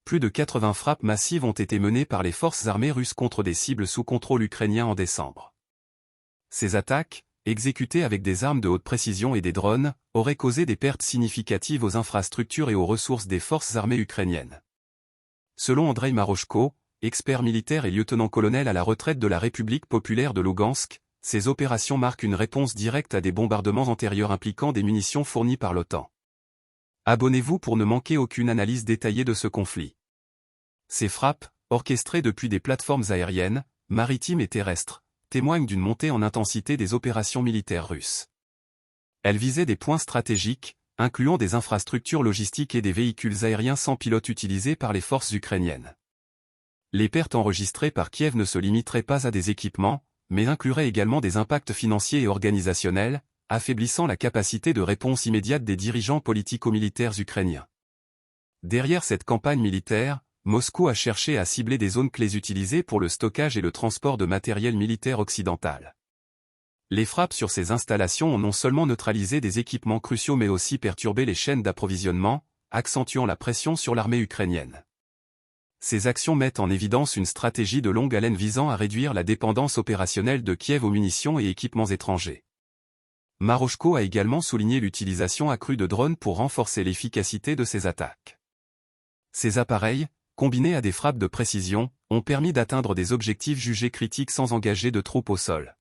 plus de 80 frappes massives ont été menées par les forces armées russes contre des cibles sous contrôle ukrainien en décembre. Ces attaques, exécutées avec des armes de haute précision et des drones, auraient causé des pertes significatives aux infrastructures et aux ressources des forces armées ukrainiennes. Selon Andrei Maroshko, expert militaire et lieutenant-colonel à la retraite de la République populaire de Lougansk, ces opérations marquent une réponse directe à des bombardements antérieurs impliquant des munitions fournies par l'OTAN. Abonnez-vous pour ne manquer aucune analyse détaillée de ce conflit. Ces frappes, orchestrées depuis des plateformes aériennes, maritimes et terrestres, témoignent d'une montée en intensité des opérations militaires russes. Elles visaient des points stratégiques, incluant des infrastructures logistiques et des véhicules aériens sans pilote utilisés par les forces ukrainiennes. Les pertes enregistrées par Kiev ne se limiteraient pas à des équipements, mais incluraient également des impacts financiers et organisationnels, affaiblissant la capacité de réponse immédiate des dirigeants politico-militaires ukrainiens. Derrière cette campagne militaire, Moscou a cherché à cibler des zones clés utilisées pour le stockage et le transport de matériel militaire occidental. Les frappes sur ces installations ont non seulement neutralisé des équipements cruciaux mais aussi perturbé les chaînes d'approvisionnement, accentuant la pression sur l'armée ukrainienne. Ces actions mettent en évidence une stratégie de longue haleine visant à réduire la dépendance opérationnelle de Kiev aux munitions et équipements étrangers. Maroshko a également souligné l'utilisation accrue de drones pour renforcer l'efficacité de ces attaques. Ces appareils, combinés à des frappes de précision, ont permis d'atteindre des objectifs jugés critiques sans engager de troupes au sol.